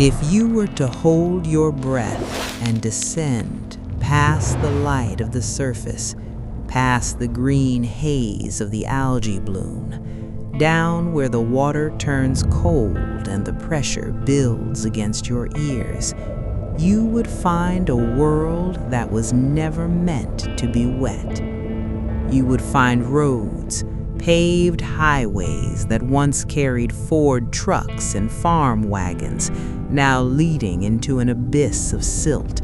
If you were to hold your breath and descend past the light of the surface, past the green haze of the algae bloom, down where the water turns cold and the pressure builds against your ears, you would find a world that was never meant to be wet. You would find roads, paved highways that once carried Ford trucks and farm wagons, now leading into an abyss of silt.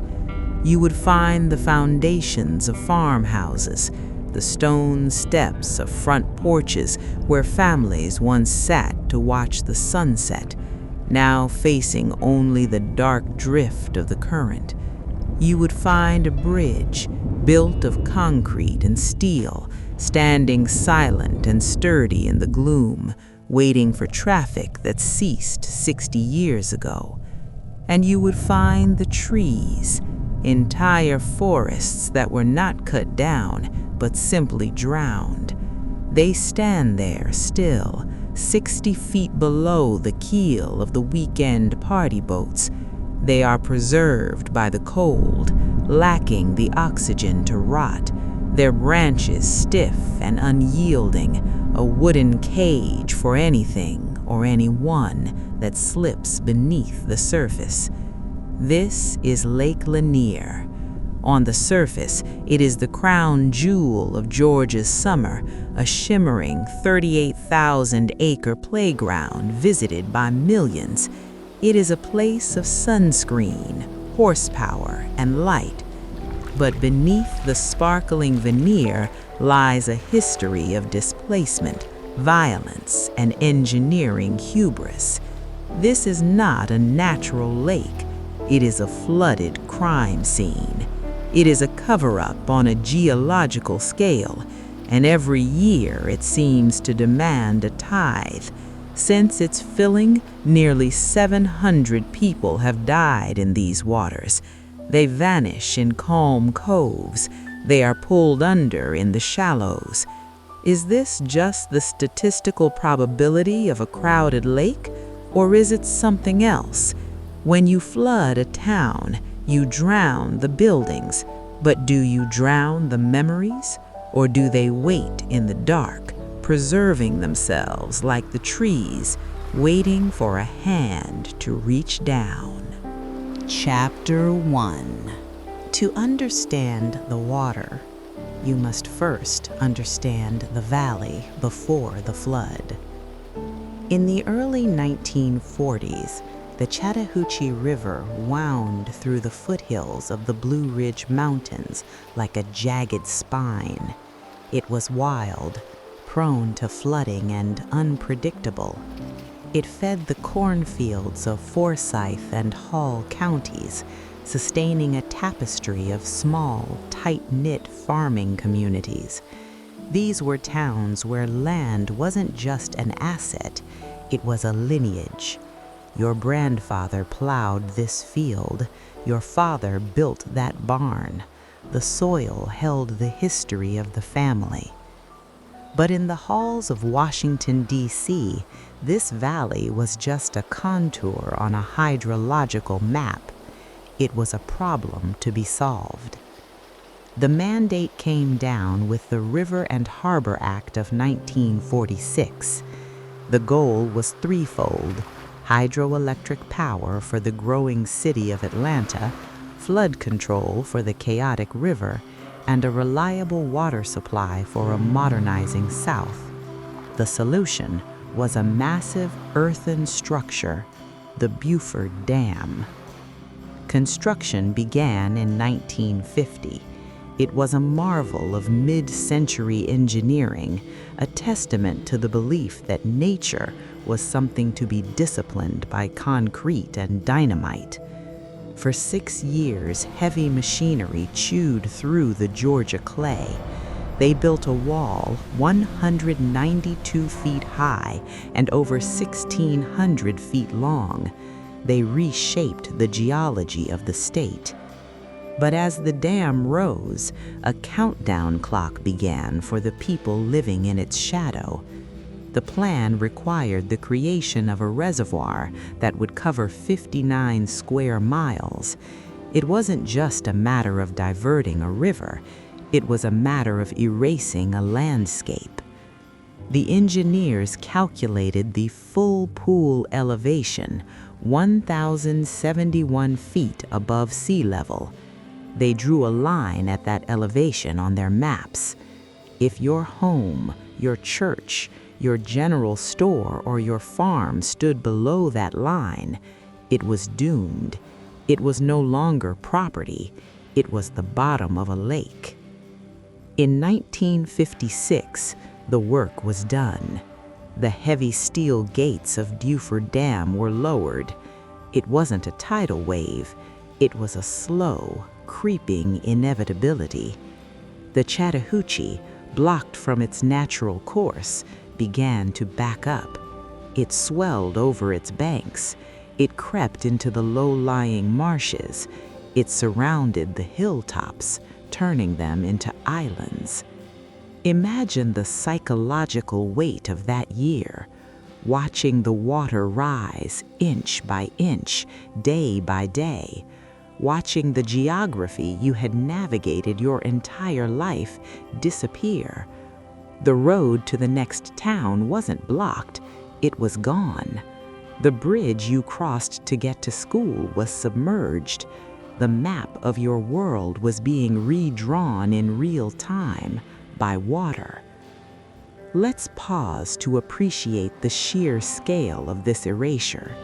You would find the foundations of farmhouses, the stone steps of front porches where families once sat to watch the sunset, now facing only the dark drift of the current. You would find a bridge built of concrete and steel, standing silent and sturdy in the gloom, waiting for traffic that ceased 60 years ago. And you would find the trees, entire forests that were not cut down, but simply drowned. They stand there still, 60 feet below the keel of the weekend party boats. They are preserved by the cold, lacking the oxygen to rot, their branches stiff and unyielding, a wooden cage for anything or anyone that slips beneath the surface. This is Lake Lanier. On the surface, it is the crown jewel of Georgia's summer, a shimmering 38,000-acre playground visited by millions. It is a place of sunscreen, horsepower, and light. But beneath the sparkling veneer lies a history of displacement, violence, and engineering hubris. This is not a natural lake. It is a flooded crime scene. It is a cover-up on a geological scale, and every year it seems to demand a tithe. Since its filling, nearly 700 people have died in these waters. They vanish in calm coves. They are pulled under in the shallows. Is this just the statistical probability of a crowded lake, or is it something else? When you flood a town, you drown the buildings, but do you drown the memories, or do they wait in the dark, preserving themselves like the trees, waiting for a hand to reach down? Chapter 1. To understand the water, you must first understand the valley before the flood. In the early 1940s, the Chattahoochee River wound through the foothills of the Blue Ridge Mountains like a jagged spine. It was wild, prone to flooding, and unpredictable. It fed the cornfields of Forsyth and Hall counties, sustaining a tapestry of small, tight-knit farming communities. These were towns where land wasn't just an asset, it was a lineage. Your grandfather plowed this field. Your father built that barn. The soil held the history of the family. But in the halls of Washington, D.C., this valley was just a contour on a hydrological map. It was a problem to be solved. The mandate came down with the River and Harbor Act of 1946. The goal was threefold: hydroelectric power for the growing city of Atlanta, flood control for the chaotic river, and a reliable water supply for a modernizing South. The solution was a massive earthen structure, the Beaufort Dam. Construction began in 1950. It was a marvel of mid-century engineering, a testament to the belief that nature was something to be disciplined by concrete and dynamite. For 6 years, heavy machinery chewed through the Georgia clay. They built a wall 192 feet high and over 1,600 feet long. They reshaped the geology of the state. But as the dam rose, a countdown clock began for the people living in its shadow. The plan required the creation of a reservoir that would cover 59 square miles. It wasn't just a matter of diverting a river, it was a matter of erasing a landscape. The engineers calculated the full pool elevation, 1,071 feet above sea level. They drew a line at that elevation on their maps. If your home, your church, your general store, or your farm stood below that line, it was doomed. It was no longer property. It was the bottom of a lake. In 1956, the work was done. The heavy steel gates of Duford Dam were lowered. It wasn't a tidal wave. It was a slow, creeping inevitability. The Chattahoochee, blocked from its natural course, began to back up. It swelled over its banks. It crept into the low-lying marshes. It surrounded the hilltops, turning them into islands. Imagine the psychological weight of that year, watching the water rise inch by inch, day by day, watching the geography you had navigated your entire life disappear. The road to the next town wasn't blocked, it was gone. The bridge you crossed to get to school was submerged. The map of your world was being redrawn in real time by water. Let's pause to appreciate the sheer scale of this erasure.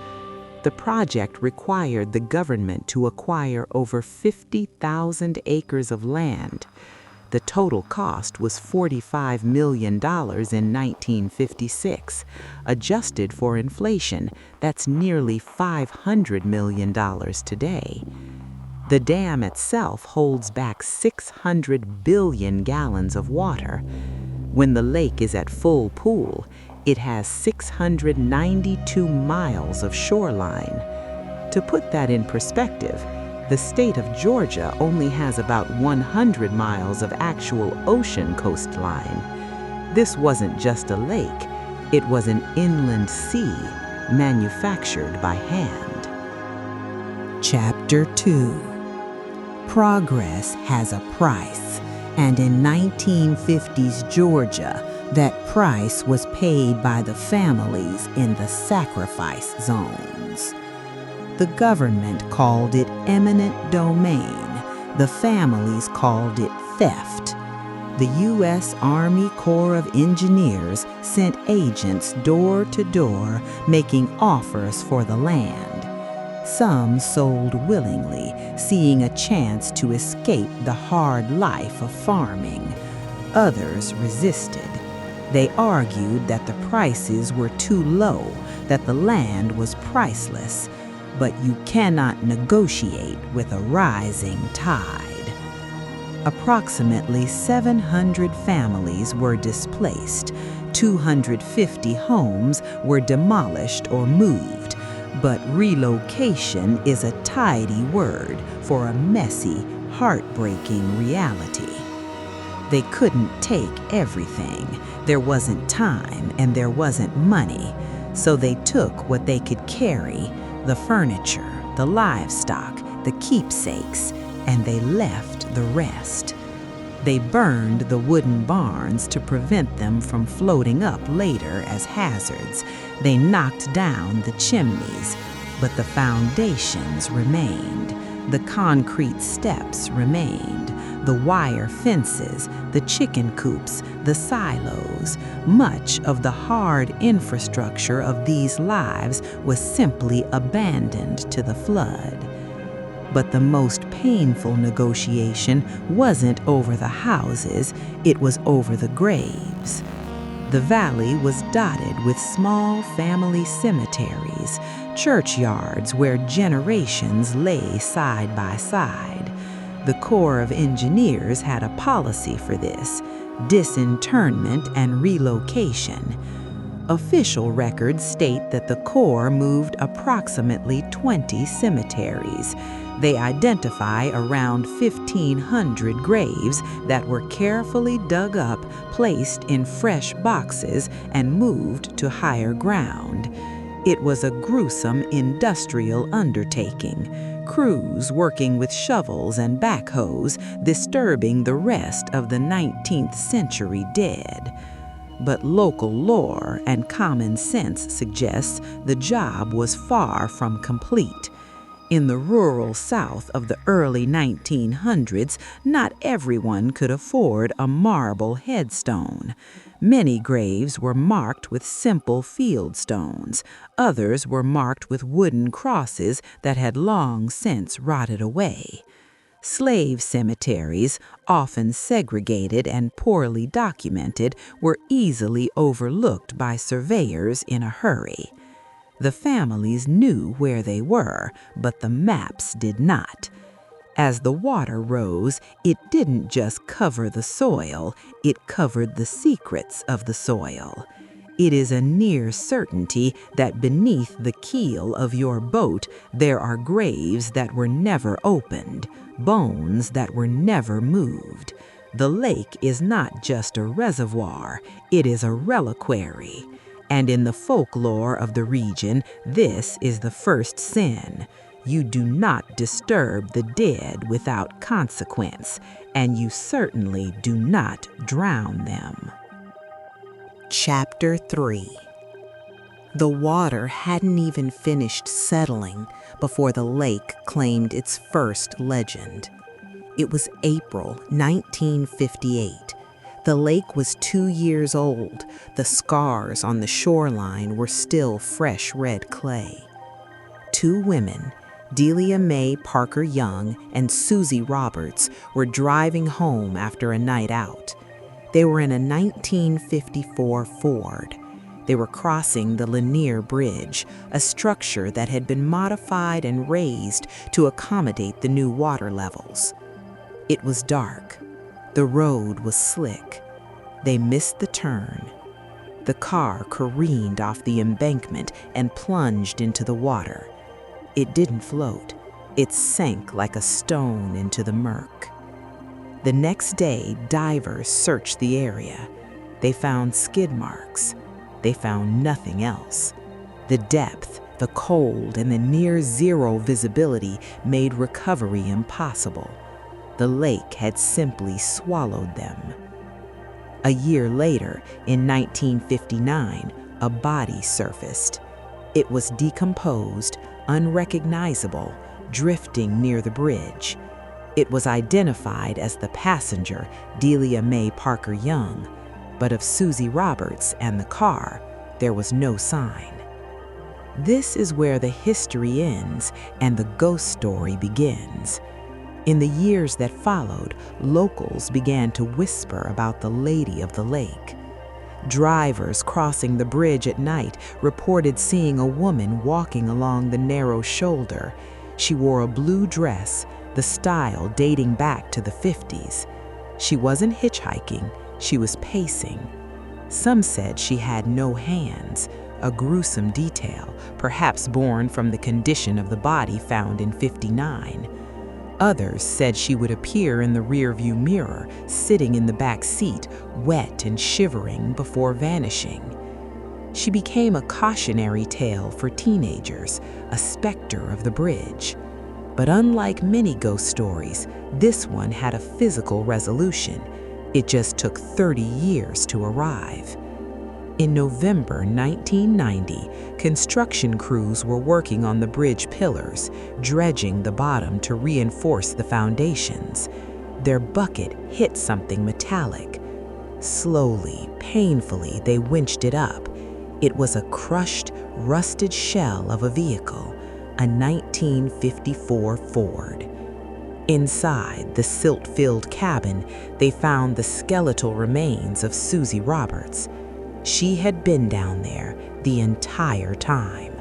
The project required the government to acquire over 50,000 acres of land. The total cost was $45 million in 1956. Adjusted for inflation, that's nearly $500 million today. The dam itself holds back 600 billion gallons of water. When the lake is at full pool, it has 692 miles of shoreline. To put that in perspective, the state of Georgia only has about 100 miles of actual ocean coastline. This wasn't just a lake, it was an inland sea manufactured by hand. Chapter 2. Progress has a price, and in 1950s Georgia, that price was paid by the families in the sacrifice zones. The government called it eminent domain. The families called it theft. The U.S. Army Corps of Engineers sent agents door to door making offers for the land. Some sold willingly, seeing a chance to escape the hard life of farming. Others resisted. They argued that the prices were too low, that the land was priceless. But you cannot negotiate with a rising tide. Approximately 700 families were displaced. 250 homes were demolished or moved. But relocation is a tidy word for a messy, heartbreaking reality. They couldn't take everything. There wasn't time and there wasn't money. So they took what they could carry, the furniture, the livestock, the keepsakes, and they left the rest. They burned the wooden barns to prevent them from floating up later as hazards. They knocked down the chimneys, but the foundations remained. The concrete steps remained. The wire fences, the chicken coops, the silos. Much of the hard infrastructure of these lives was simply abandoned to the flood. But the most painful negotiation wasn't over the houses, it was over the graves. The valley was dotted with small family cemeteries, churchyards where generations lay side by side. The Corps of Engineers had a policy for this: disinterment and relocation. Official records state that the Corps moved approximately 20 cemeteries. They identify around 1,500 graves that were carefully dug up, placed in fresh boxes, and moved to higher ground. It was a gruesome industrial undertaking, crews working with shovels and backhoes, disturbing the rest of the 19th century dead. But local lore and common sense suggests the job was far from complete. In the rural South of the early 1900s, not everyone could afford a marble headstone. Many graves were marked with simple field stones. Others were marked with wooden crosses that had long since rotted away. Slave cemeteries, often segregated and poorly documented, were easily overlooked by surveyors in a hurry. The families knew where they were, but the maps did not. As the water rose, it didn't just cover the soil, it covered the secrets of the soil. It is a near certainty that beneath the keel of your boat there are graves that were never opened, bones that were never moved. The lake is not just a reservoir, it is a reliquary. And in the folklore of the region, this is the first sin. You do not disturb the dead without consequence, and you certainly do not drown them. Chapter 3. The water hadn't even finished settling before the lake claimed its first legend. It was April 1958. The lake was 2 years old. The scars on the shoreline were still fresh red clay. Two women, Delia Mae Parker Young and Susie Roberts, were driving home after a night out. They were in a 1954 Ford. They were crossing the Lanier Bridge, a structure that had been modified and raised to accommodate the new water levels. It was dark. The road was slick. They missed the turn. The car careened off the embankment and plunged into the water. It didn't float. It sank like a stone into the murk. The next day, divers searched the area. They found skid marks. They found nothing else. The depth, the cold, and the near-zero visibility made recovery impossible. The lake had simply swallowed them. A year later, in 1959, a body surfaced. It was decomposed, unrecognizable, drifting near the bridge. It was identified as the passenger, Delia Mae Parker Young, but of Susie Roberts and the car, there was no sign. This is where the history ends and the ghost story begins. In the years that followed, locals began to whisper about the Lady of the Lake. Drivers crossing the bridge at night reported seeing a woman walking along the narrow shoulder. She wore a blue dress, the style dating back to the 50s. She wasn't hitchhiking, she was pacing. Some said she had no hands, a gruesome detail, perhaps born from the condition of the body found in '59. Others said she would appear in the rearview mirror, sitting in the back seat, wet and shivering before vanishing. She became a cautionary tale for teenagers, a specter of the bridge. But unlike many ghost stories, this one had a physical resolution. It just took 30 years to arrive. In November 1990, construction crews were working on the bridge pillars, dredging the bottom to reinforce the foundations. Their bucket hit something metallic. Slowly, painfully, they winched it up. It was a crushed, rusted shell of a vehicle, a 1954 Ford. Inside the silt-filled cabin, they found the skeletal remains of Susie Roberts. She had been down there the entire time.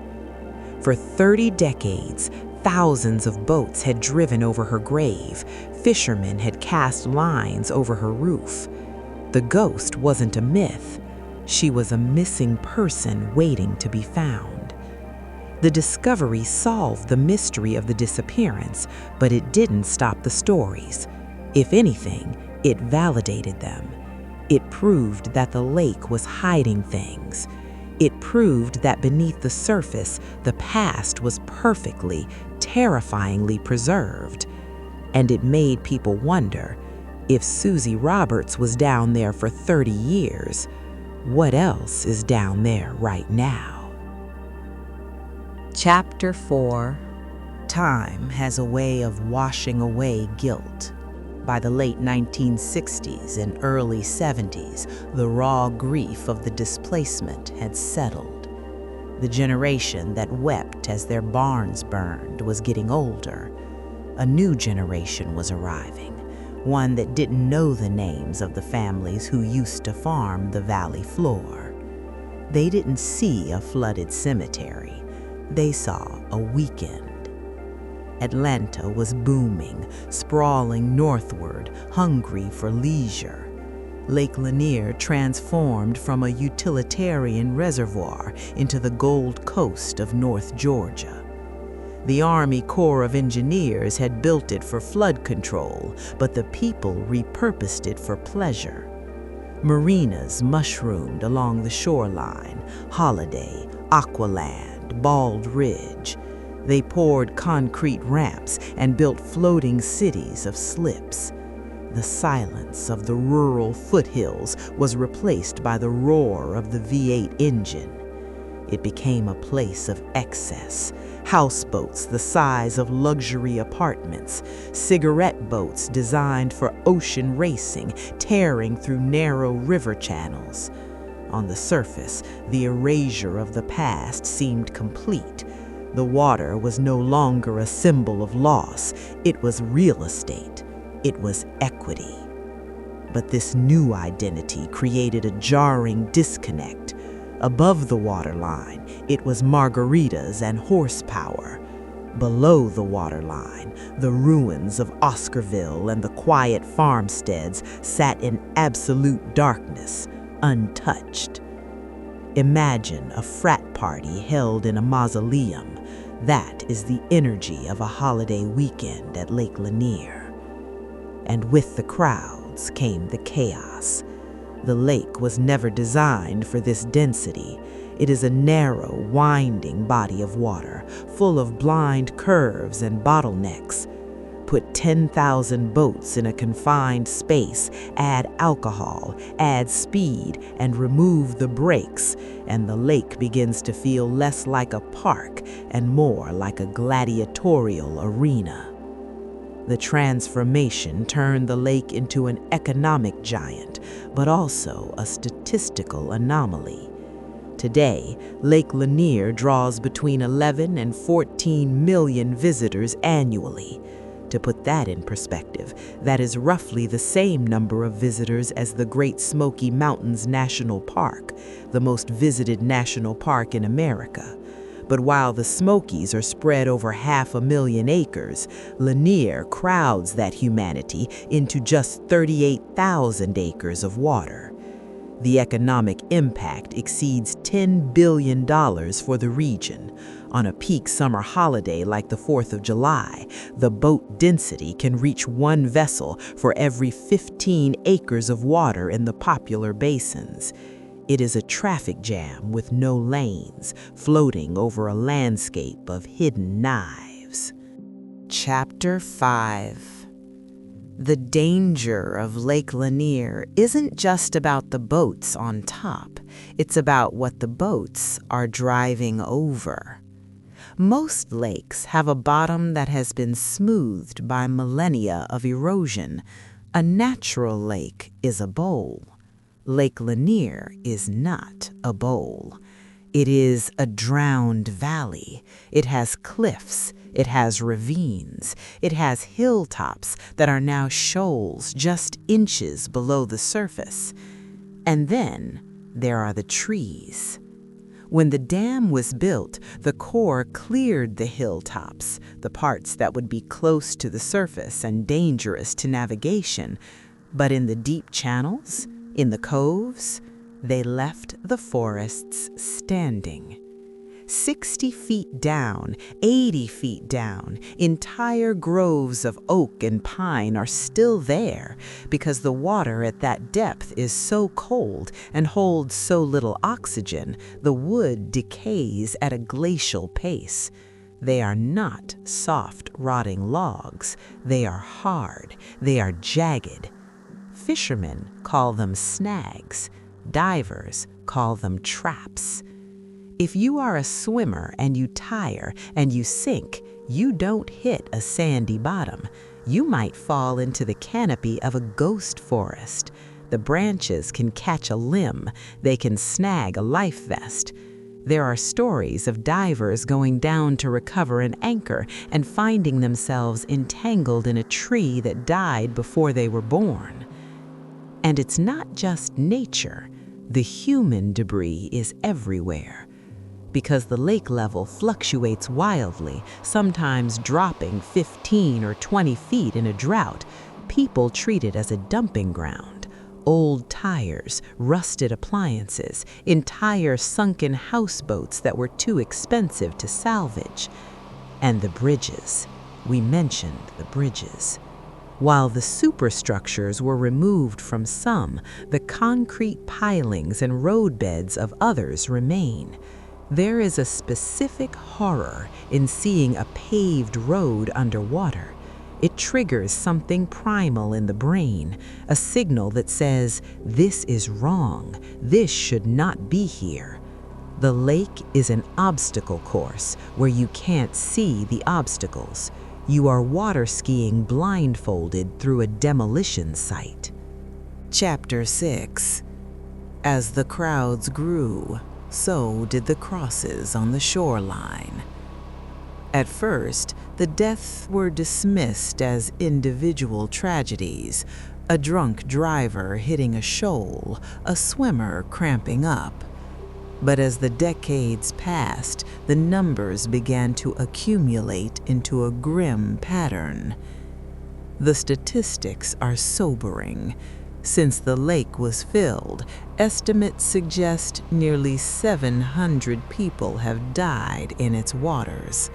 For 30 decades, thousands of boats had driven over her grave. Fishermen had cast lines over her roof. The ghost wasn't a myth. She was a missing person waiting to be found. The discovery solved the mystery of the disappearance, but it didn't stop the stories. If anything, it validated them. It proved that the lake was hiding things. It proved that beneath the surface, the past was perfectly, terrifyingly preserved. And it made people wonder, if Susie Roberts was down there for 30 years, what else is down there right now? Chapter 4. Time has a way of washing away guilt. By the late 1960s and early 70s, the raw grief of the displacement had settled. The generation that wept as their barns burned was getting older. A new generation was arriving, one that didn't know the names of the families who used to farm the valley floor. They didn't see a flooded cemetery. They saw a weekend. Atlanta was booming, sprawling northward, hungry for leisure. Lake Lanier transformed from a utilitarian reservoir into the Gold Coast of North Georgia. The Army Corps of Engineers had built it for flood control, but the people repurposed it for pleasure. Marinas mushroomed along the shoreline: Holiday, Aqualand, Bald Ridge. They poured concrete ramps and built floating cities of slips. The silence of the rural foothills was replaced by the roar of the V8 engine. It became a place of excess. Houseboats the size of luxury apartments, cigarette boats designed for ocean racing, tearing through narrow river channels. On the surface, the erasure of the past seemed complete. The water was no longer a symbol of loss. It was real estate. It was equity. But this new identity created a jarring disconnect. Above the waterline, it was margaritas and horsepower. Below the waterline, the ruins of Oscarville and the quiet farmsteads sat in absolute darkness, untouched. Imagine a frat party held in a mausoleum. That is the energy of a holiday weekend at Lake Lanier. And with the crowds came the chaos. The lake was never designed for this density. It is a narrow, winding body of water, full of blind curves and bottlenecks. Put 10,000 boats in a confined space, add alcohol, add speed, and remove the brakes, and the lake begins to feel less like a park and more like a gladiatorial arena. The transformation turned the lake into an economic giant, but also a statistical anomaly. Today, Lake Lanier draws between 11 and 14 million visitors annually. To put that in perspective, that is roughly the same number of visitors as the Great Smoky Mountains National Park, the most visited national park in America. But while the Smokies are spread over 500,000 acres, Lanier crowds that humanity into just 38,000 acres of water. The economic impact exceeds $10 billion for the region. On a peak summer holiday like the 4th of July, the boat density can reach one vessel for every 15 acres of water in the popular basins. It is a traffic jam with no lanes, floating over a landscape of hidden knives. Chapter 5. The danger of Lake Lanier isn't just about the boats on top. It's about what the boats are driving over. Most lakes have a bottom that has been smoothed by millennia of erosion. A natural lake is a bowl. Lake Lanier is not a bowl. It is a drowned valley. It has cliffs. It has ravines. It has hilltops that are now shoals just inches below the surface. And then there are the trees. When the dam was built, the Corps cleared the hilltops, the parts that would be close to the surface and dangerous to navigation. But in the deep channels, in the coves, They left the forests standing. 60 feet down, 80 feet down, entire groves of oak and pine are still there because the water at that depth is so cold and holds so little oxygen, the wood decays at a glacial pace. They are not soft, rotting logs. They are hard. They are jagged. Fishermen call them snags. Divers call them traps. If you are a swimmer and you tire and you sink, you don't hit a sandy bottom. You might fall into the canopy of a ghost forest. The branches can catch a limb. They can snag a life vest. There are stories of divers going down to recover an anchor and finding themselves entangled in a tree that died before they were born. And it's not just nature. The human debris is everywhere. Because the lake level fluctuates wildly, sometimes dropping 15 or 20 feet in a drought, people treat it as a dumping ground. Old tires, rusted appliances, entire sunken houseboats that were too expensive to salvage. And the bridges. We mentioned the bridges. While the superstructures were removed from some, the concrete pilings and roadbeds of others remain. There is a specific horror in seeing a paved road underwater. It triggers something primal in the brain, a signal that says, this is wrong, this should not be here. The lake is an obstacle course where you can't see the obstacles. You are water skiing blindfolded through a demolition site. Chapter 6. As the crowds grew, so did the crosses on the shoreline. At first, the deaths were dismissed as individual tragedies, a drunk driver hitting a shoal, a swimmer cramping up. But as the decades passed, the numbers began to accumulate into a grim pattern. The statistics are sobering. Since the lake was filled, estimates suggest nearly 700 people have died in its waters.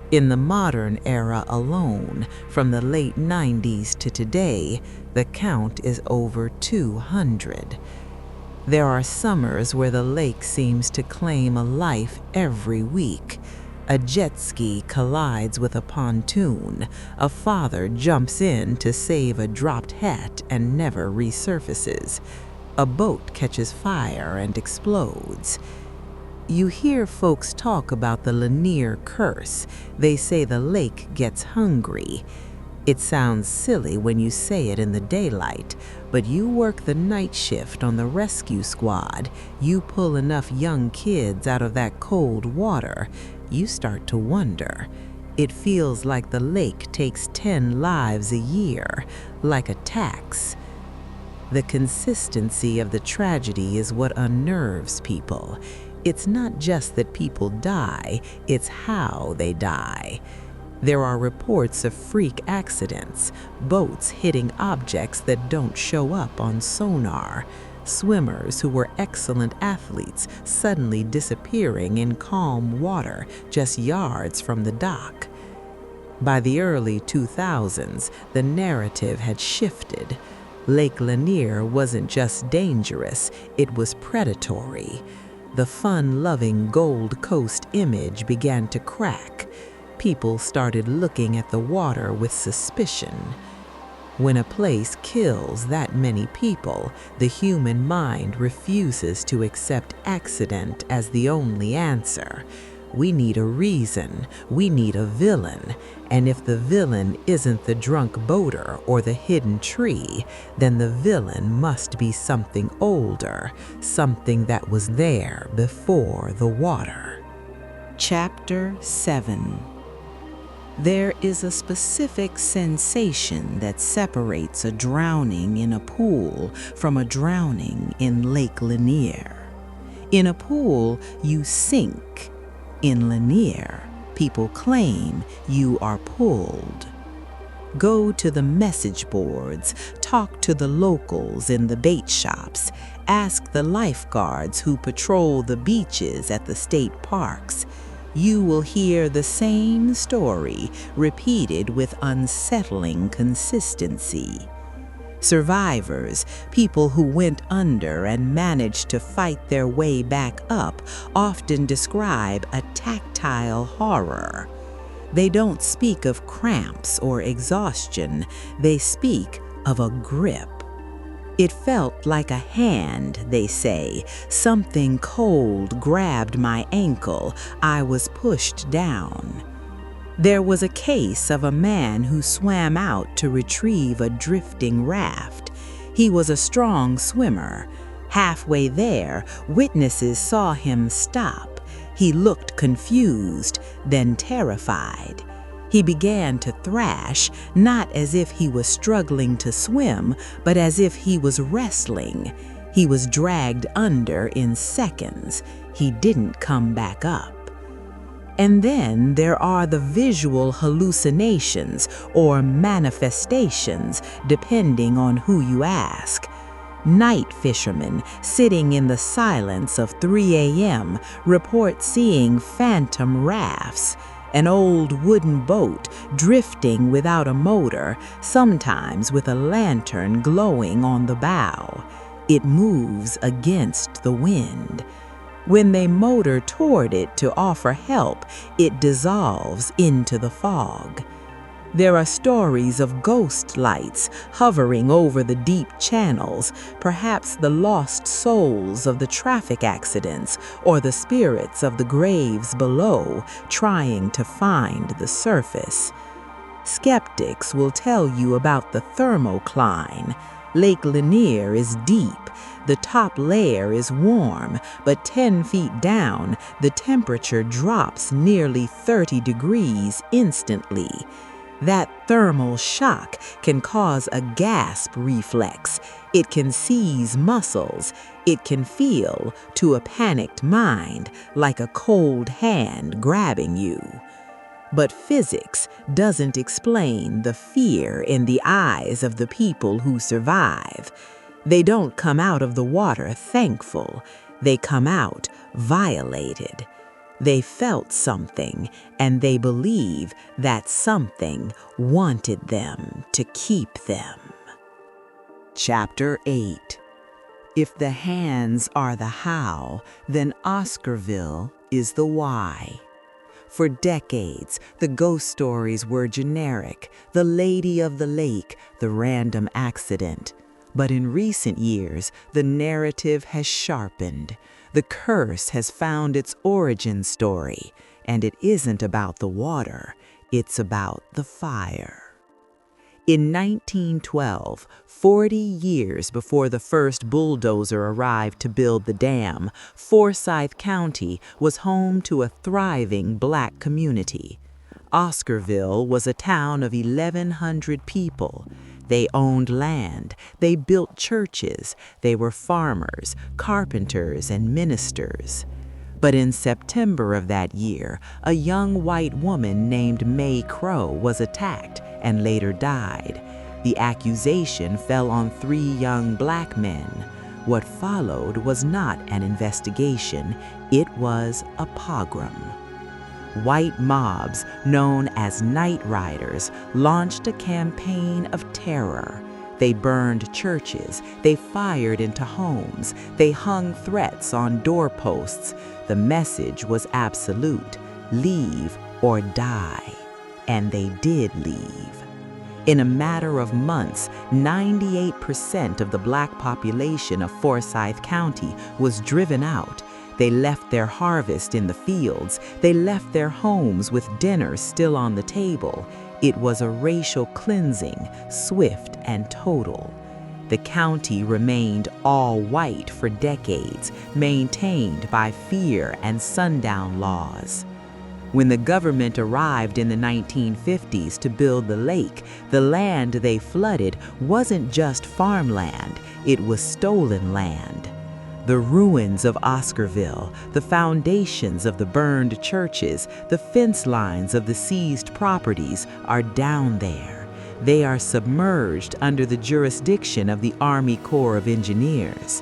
In the modern era alone, from the late 90s to today, the count is over 200. There are summers where the lake seems to claim a life every week. A jet ski collides with a pontoon. A father jumps in to save a dropped hat and never resurfaces. A boat catches fire and explodes. You hear folks talk about the Lanier curse. They say the lake gets hungry. It sounds silly when you say it in the daylight, but you work the night shift on the rescue squad, you pull enough young kids out of that cold water, you start to wonder. It feels like the lake takes 10 lives a year, like a tax. The consistency of the tragedy is what unnerves people. It's not just that people die, it's how they die. There are reports of freak accidents, boats hitting objects that don't show up on sonar, swimmers who were excellent athletes suddenly disappearing in calm water just yards from the dock. By the early 2000s, the narrative had shifted. Lake Lanier wasn't just dangerous, it was predatory. The fun-loving Gold Coast image began to crack. People started looking at the water with suspicion. When a place kills that many people, the human mind refuses to accept accident as the only answer. We need a reason, we need a villain, and if the villain isn't the drunk boater or the hidden tree, then the villain must be something older, something that was there before the water. Chapter 7. There is a specific sensation that separates a drowning in a pool from a drowning in Lake Lanier. In a pool, you sink. In Lanier, people claim you are pulled. Go to the message boards, talk to the locals in the bait shops, ask the lifeguards who patrol the beaches at the state parks. You will hear the same story repeated with unsettling consistency. Survivors, people who went under and managed to fight their way back up, often describe a tactile horror. They don't speak of cramps or exhaustion, they speak of a grip. It felt like a hand, they say. Something cold grabbed my ankle. I was pushed down. There was a case of a man who swam out to retrieve a drifting raft. He was a strong swimmer. Halfway there, witnesses saw him stop. He looked confused, then terrified. He began to thrash, not as if he was struggling to swim, but as if he was wrestling. He was dragged under in seconds. He didn't come back up. And then there are the visual hallucinations or manifestations, depending on who you ask. Night fishermen, sitting in the silence of 3 a.m., report seeing phantom rafts. An old wooden boat drifting without a motor, sometimes with a lantern glowing on the bow. It moves against the wind. When they motor toward it to offer help, it dissolves into the fog. There are stories of ghost lights hovering over the deep channels, perhaps the lost souls of the traffic accidents or the spirits of the graves below trying to find the surface. Skeptics will tell you about the thermocline. Lake Lanier is deep. The top layer is warm, but 10 feet down, the temperature drops nearly 30 degrees instantly. That thermal shock can cause a gasp reflex. It can seize muscles. It can feel, to a panicked mind, like a cold hand grabbing you. But physics doesn't explain the fear in the eyes of the people who survive. They don't come out of the water thankful. They come out violated. They felt something, and they believe that something wanted them to keep them. Chapter 8. If the hands are the how, then Oscarville is the why. For decades, the ghost stories were generic, the lady of the lake, the random accident. But in recent years, the narrative has sharpened. The curse has found its origin story, and it isn't about the water, it's about the fire. In 1912, 40 years before the first bulldozer arrived to build the dam, Forsyth County was home to a thriving Black community. Oscarville was a town of 1,100 people. They owned land, they built churches, they were farmers, carpenters, and ministers. But in September of that year, a young white woman named May Crow was attacked and later died. The accusation fell on 3 young Black men. What followed was not an investigation, it was a pogrom. White mobs, known as Night Riders, launched a campaign of terror. They burned churches, they fired into homes, they hung threats on doorposts. The message was absolute: leave or die. And they did leave. In a matter of months, 98% of the Black population of Forsyth County was driven out. They left their harvest in the fields. They left their homes with dinner still on the table. It was a racial cleansing, swift and total. The county remained all white for decades, maintained by fear and sundown laws. When the government arrived in the 1950s to build the lake, the land they flooded wasn't just farmland, it was stolen land. The ruins of Oscarville, the foundations of the burned churches, the fence lines of the seized properties are down there. they are submerged under the jurisdiction of the Army Corps of Engineers.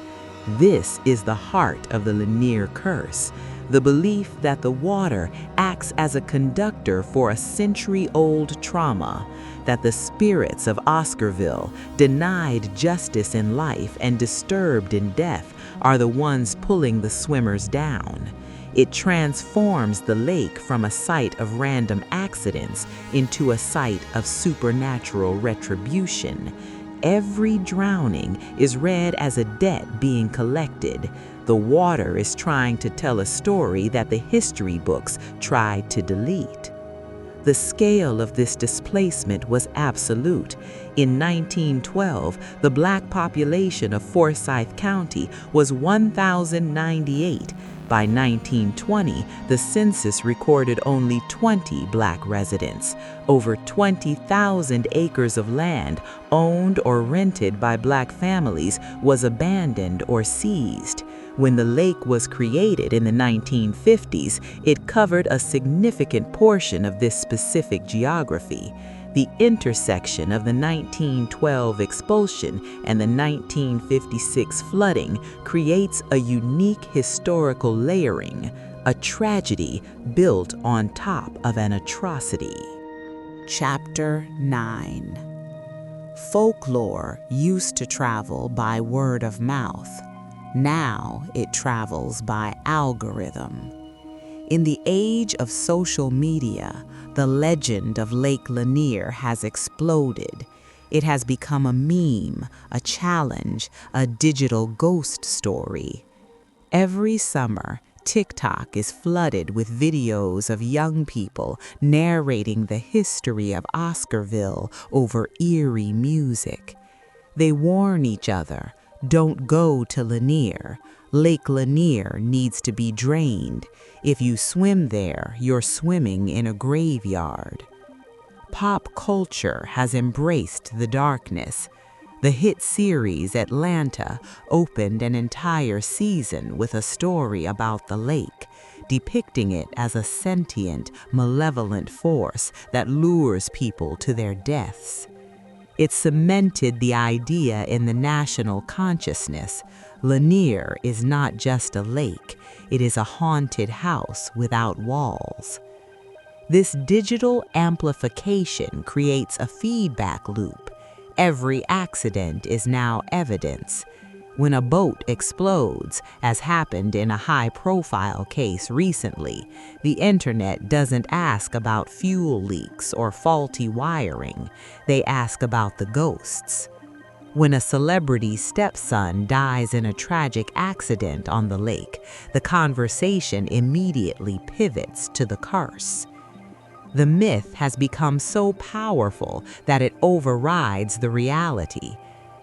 This is the heart of the Lanier curse, the belief that the water acts as a conductor for a century-old trauma, that the spirits of Oscarville, denied justice in life and disturbed in death, are the ones pulling the swimmers down. It transforms the lake from a site of random accidents into a site of supernatural retribution. Every drowning is read as a debt being collected. The water is trying to tell a story that the history books tried to delete. The scale of this displacement was absolute. In 1912, the black population of Forsyth County was 1,098. By 1920, the census recorded only 20 black residents. Over 20,000 acres of land owned or rented by black families was abandoned or seized. When the lake was created in the 1950s, it covered a significant portion of this specific geography. The intersection of the 1912 expulsion and the 1956 flooding creates a unique historical layering, a tragedy built on top of an atrocity. Chapter 9. Folklore used to travel by word of mouth. Now it travels by algorithm. In the age of social media, the legend of Lake Lanier has exploded. It has become a meme, a challenge, a digital ghost story. Every summer, TikTok is flooded with videos of young people narrating the history of Oscarville over eerie music. They warn each other, "Don't go to Lanier. Lake Lanier needs to be drained. If you swim there, you're swimming in a graveyard." Pop culture has embraced the darkness. The hit series Atlanta opened an entire season with a story about the lake, depicting it as a sentient, malevolent force that lures people to their deaths. It cemented the idea in the national consciousness. Lanier is not just a lake, it is a haunted house without walls. This digital amplification creates a feedback loop. Every accident is now evidence. When a boat explodes, as happened in a high-profile case recently, the internet doesn't ask about fuel leaks or faulty wiring. They ask about the ghosts. When a celebrity stepson dies in a tragic accident on the lake, the conversation immediately pivots to the curse. The myth has become so powerful that it overrides the reality.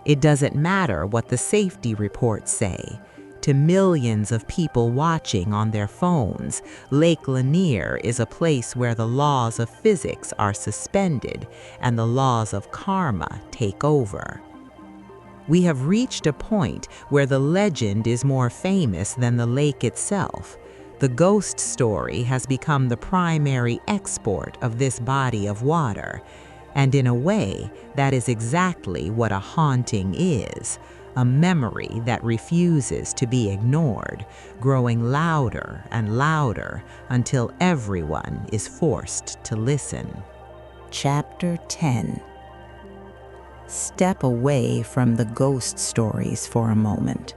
It doesn't matter what the safety reports say. To millions of people watching on their phones, Lake Lanier is a place where the laws of physics are suspended and the laws of karma take over. We have reached a point where the legend is more famous than the lake itself. The ghost story has become the primary export of this body of water. And in a way, that is exactly what a haunting is, a memory that refuses to be ignored, growing louder and louder until everyone is forced to listen. Chapter 10. Step away from the ghost stories for a moment.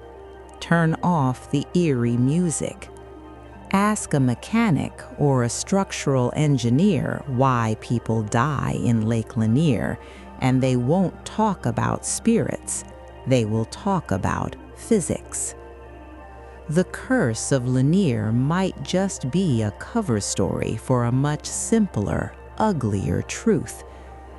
Turn off the eerie music. Ask a mechanic or a structural engineer why people die in Lake Lanier, and they won't talk about spirits. They will talk about physics. The curse of Lanier might just be a cover story for a much simpler, uglier truth.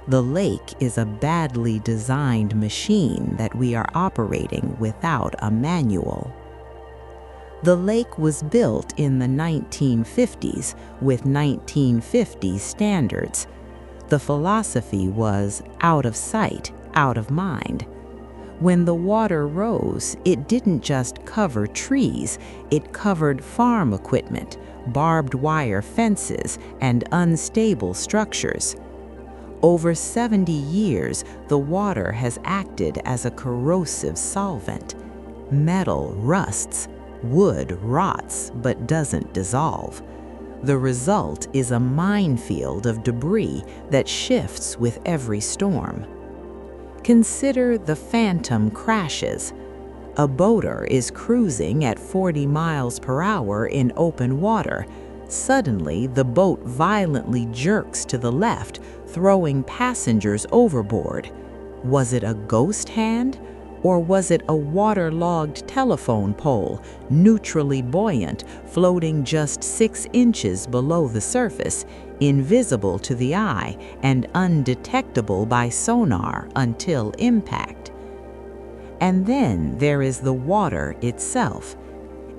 The lake is a badly designed machine that we are operating without a manual. The lake was built in the 1950s with 1950s standards. The philosophy was out of sight, out of mind. When the water rose, it didn't just cover trees, it covered farm equipment, barbed wire fences, and unstable structures. Over 70 years, the water has acted as a corrosive solvent. Metal rusts, wood rots but doesn't dissolve. The result is a minefield of debris that shifts with every storm. Consider the phantom crashes. A boater is cruising at 40 miles per hour in open water. Suddenly, the boat violently jerks to the left, throwing passengers overboard. Was it a ghost hand? Or was it a waterlogged telephone pole, neutrally buoyant, floating just 6 inches below the surface, invisible to the eye and undetectable by sonar until impact? And then there is the water itself.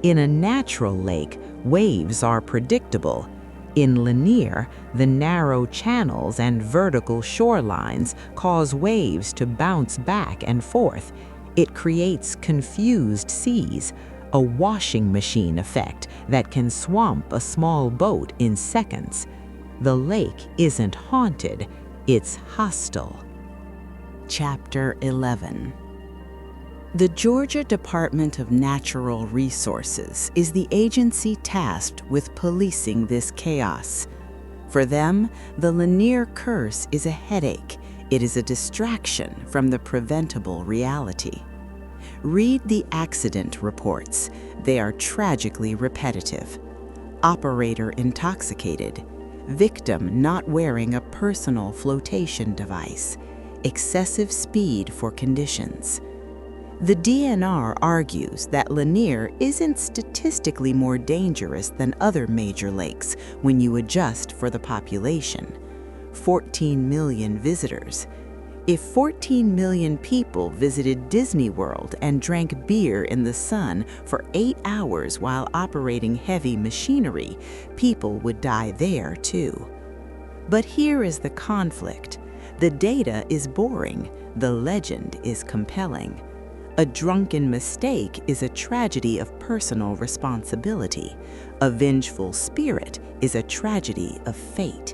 In a natural lake, waves are predictable. In Lanier, the narrow channels and vertical shorelines cause waves to bounce back and forth. It creates confused seas, a washing machine effect that can swamp a small boat in seconds. The lake isn't haunted, it's hostile. Chapter 11. The Georgia Department of Natural Resources is the agency tasked with policing this chaos. For them, the Lanier curse is a headache. It is a distraction from the preventable reality. Read the accident reports. They are tragically repetitive. Operator intoxicated. Victim not wearing a personal flotation device. Excessive speed for conditions. The DNR argues that Lanier isn't statistically more dangerous than other major lakes when you adjust for the population. 14 million visitors. If 14 million people visited Disney World and drank beer in the sun for 8 hours while operating heavy machinery, people would die there too. But here is the conflict. The data is boring. The legend is compelling. A drunken mistake is a tragedy of personal responsibility. A vengeful spirit is a tragedy of fate.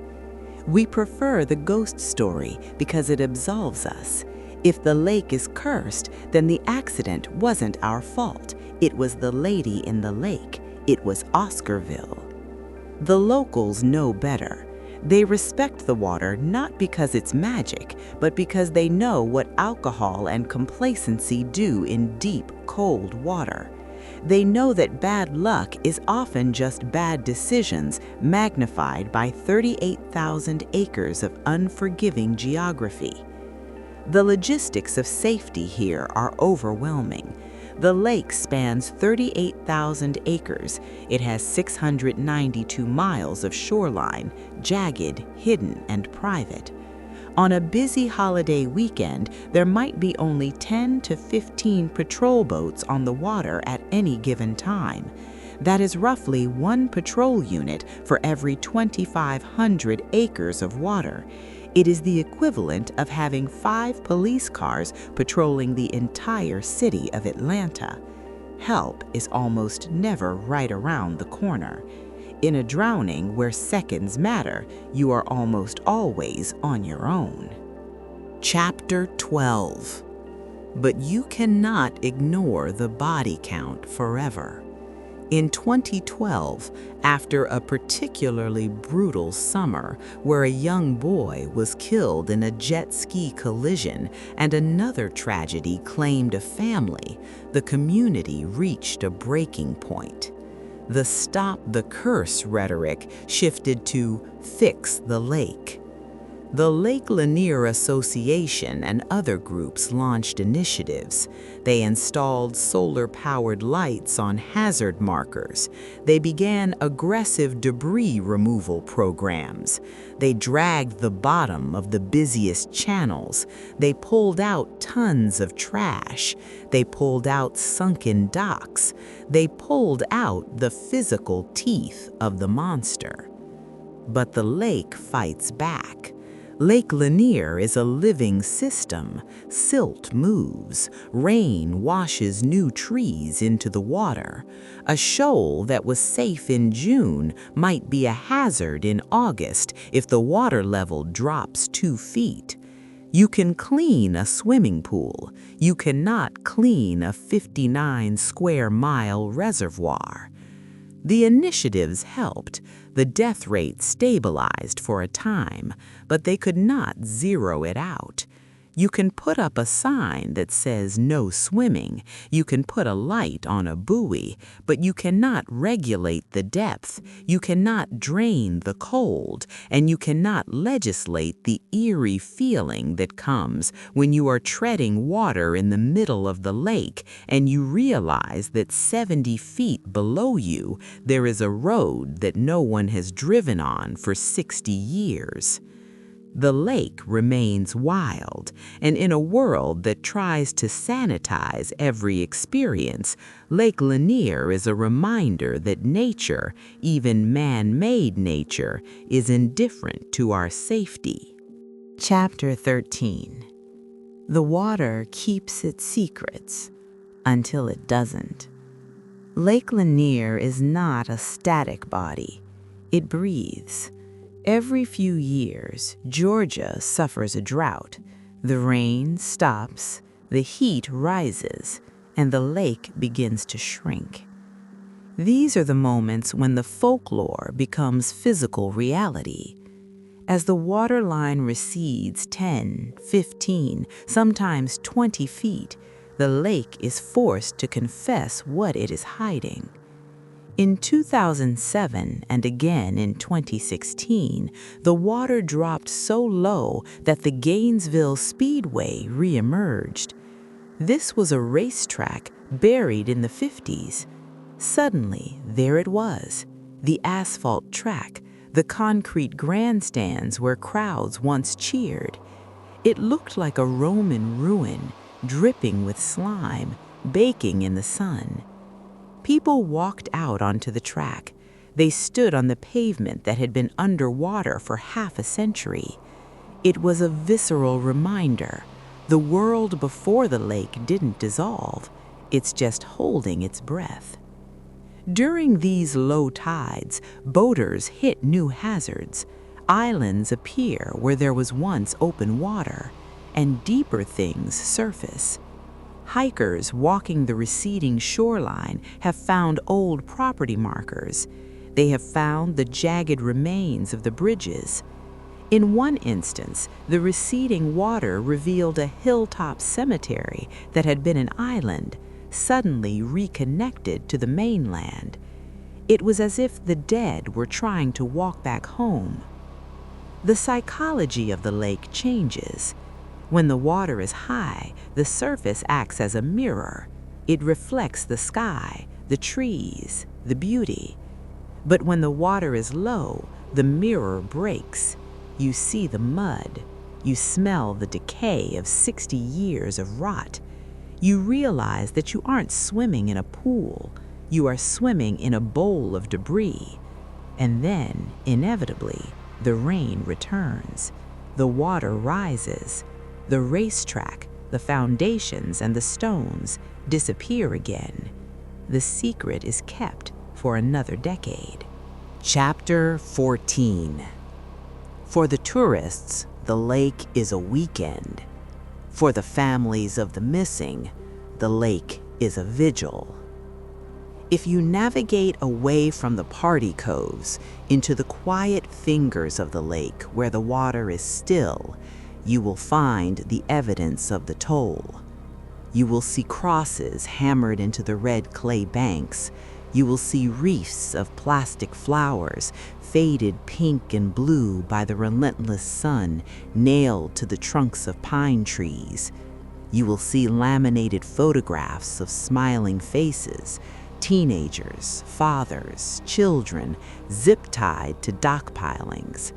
We prefer the ghost story because it absolves us. If the lake is cursed, then the accident wasn't our fault. It was the lady in the lake. It was Oscarville. The locals know better. They respect the water not because it's magic, but because they know what alcohol and complacency do in deep, cold water. They know that bad luck is often just bad decisions magnified by 38,000 acres of unforgiving geography. The logistics of safety here are overwhelming. The lake spans 38,000 acres. It has 692 miles of shoreline, jagged, hidden, and private. On a busy holiday weekend, there might be only 10 to 15 patrol boats on the water at any given time. That is roughly 1 patrol unit for every 2,500 acres of water. It is the equivalent of having 5 police cars patrolling the entire city of Atlanta. Help is almost never right around the corner. In a drowning where seconds matter, you are almost always on your own. Chapter 12. But you cannot ignore the body count forever. In 2012, after a particularly brutal summer where a young boy was killed in a jet ski collision and another tragedy claimed a family, the community reached a breaking point. The "Stop the Curse" rhetoric shifted to "Fix the Lake." The Lake Lanier Association and other groups launched initiatives. They installed solar-powered lights on hazard markers. They began aggressive debris removal programs. They dragged the bottom of the busiest channels. They pulled out tons of trash. They pulled out sunken docks. They pulled out the physical teeth of the monster. But the lake fights back. Lake Lanier is a living system. Silt moves. Rain washes new trees into the water. A shoal that was safe in June might be a hazard in August if the water level drops 2 feet. You can clean a swimming pool. You cannot clean a 59-square-mile reservoir. The initiatives helped. The death rate stabilized for a time, but they could not zero it out. You can put up a sign that says no swimming. You can put a light on a buoy, but you cannot regulate the depth. You cannot drain the cold, and you cannot legislate the eerie feeling that comes when you are treading water in the middle of the lake and you realize that 70 feet below you there is a road that no one has driven on for 60 years. The lake remains wild, and in a world that tries to sanitize every experience, Lake Lanier is a reminder that nature, even man-made nature, is indifferent to our safety. Chapter 13. The water keeps its secrets until it doesn't. Lake Lanier is not a static body. It breathes. Every few years, Georgia suffers a drought. The rain stops, the heat rises, and the lake begins to shrink. These are the moments when the folklore becomes physical reality. As the waterline recedes 10, 15, sometimes 20 feet, the lake is forced to confess what it is hiding. In 2007 and again in 2016, the water dropped so low that the Gainesville Speedway reemerged. This was a racetrack buried in the 50s. Suddenly, there it was, the asphalt track, the concrete grandstands where crowds once cheered. It looked like a Roman ruin, dripping with slime, baking in the sun. People walked out onto the track. They stood on the pavement that had been underwater for half a century. It was a visceral reminder. The world before the lake didn't dissolve. It's just holding its breath. During these low tides, boaters hit new hazards. Islands appear where there was once open water, and deeper things surface. Hikers walking the receding shoreline have found old property markers. They have found the jagged remains of the bridges. In one instance, the receding water revealed a hilltop cemetery that had been an island, suddenly reconnected to the mainland. It was as if the dead were trying to walk back home. The psychology of the lake changes. When the water is high, the surface acts as a mirror. It reflects the sky, the trees, the beauty. But when the water is low, the mirror breaks. You see the mud. You smell the decay of 60 years of rot. You realize that you aren't swimming in a pool. You are swimming in a bowl of debris. And then, inevitably, the rain returns. The water rises. The racetrack, the foundations, and the stones disappear again. The secret is kept for another decade. Chapter 14. For the tourists, the lake is a weekend. For the families of the missing, the lake is a vigil. If you navigate away from the party coves into the quiet fingers of the lake where the water is still, you will find the evidence of the toll. You will see crosses hammered into the red clay banks. You will see wreaths of plastic flowers, faded pink and blue by the relentless sun, nailed to the trunks of pine trees. You will see laminated photographs of smiling faces, teenagers, fathers, children, zip-tied to dock pilings.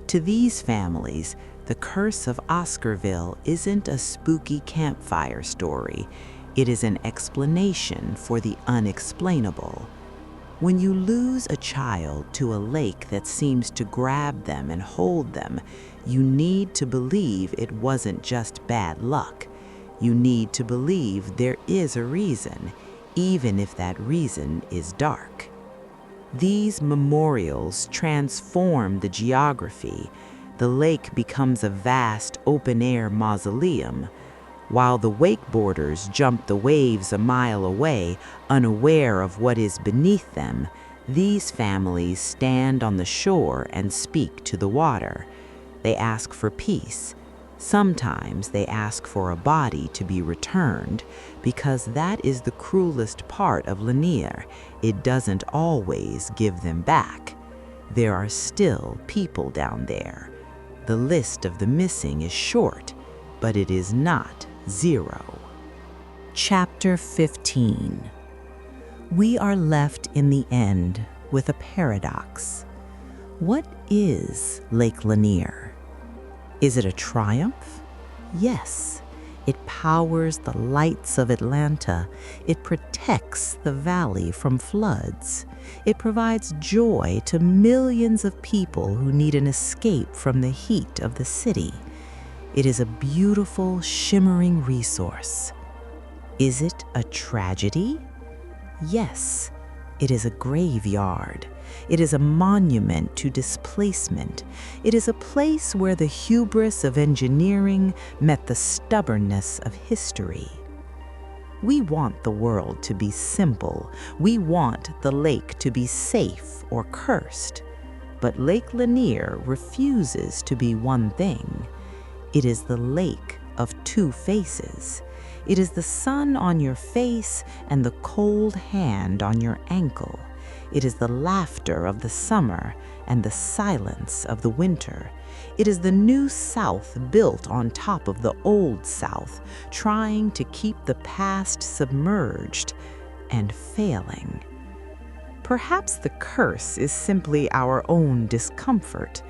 To these families, the curse of Oscarville isn't a spooky campfire story. It is an explanation for the unexplainable. When you lose a child to a lake that seems to grab them and hold them, you need to believe it wasn't just bad luck. You need to believe there is a reason, even if that reason is dark. These memorials transform the geography. The lake becomes a vast open-air mausoleum. While the wakeboarders jump the waves a mile away, unaware of what is beneath them, these families stand on the shore and speak to the water. They ask for peace. Sometimes they ask for a body to be returned, because that is the cruelest part of Lanier. It doesn't always give them back. There are still people down there. The list of the missing is short, but it is not zero. Chapter 15. We are left in the end with a paradox. What is Lake Lanier? Is it a triumph? Yes. It powers the lights of Atlanta. It protects the valley from floods. It provides joy to millions of people who need an escape from the heat of the city. It is a beautiful, shimmering resource. Is it a tragedy? Yes, it is a graveyard. It is a monument to displacement. It is a place where the hubris of engineering met the stubbornness of history. We want the world to be simple. We want the lake to be safe or cursed. But Lake Lanier refuses to be one thing. It is the lake of two faces. It is the sun on your face and the cold hand on your ankle. It is the laughter of the summer and the silence of the winter. It is the new South built on top of the old South, trying to keep the past submerged and failing. Perhaps the curse is simply our own discomfort.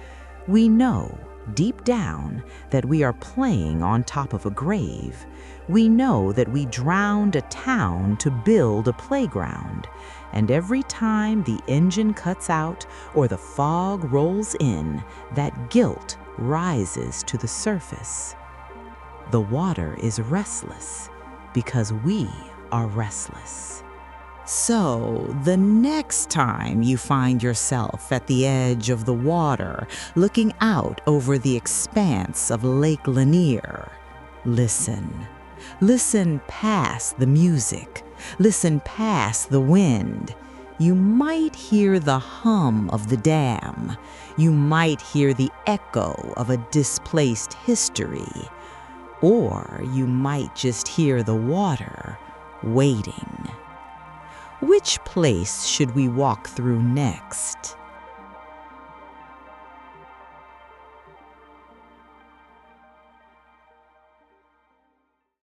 We know, deep down, that we are playing on top of a grave. We know that we drowned a town to build a playground. And every time the engine cuts out or the fog rolls in, that guilt rises to the surface. The water is restless because we are restless. So, the next time you find yourself at the edge of the water, looking out over the expanse of Lake Lanier, listen. Listen past the music. Listen past the wind. You might hear the hum of the dam. You might hear the echo of a displaced history. Or you might just hear the water waiting. Which place should we walk through next?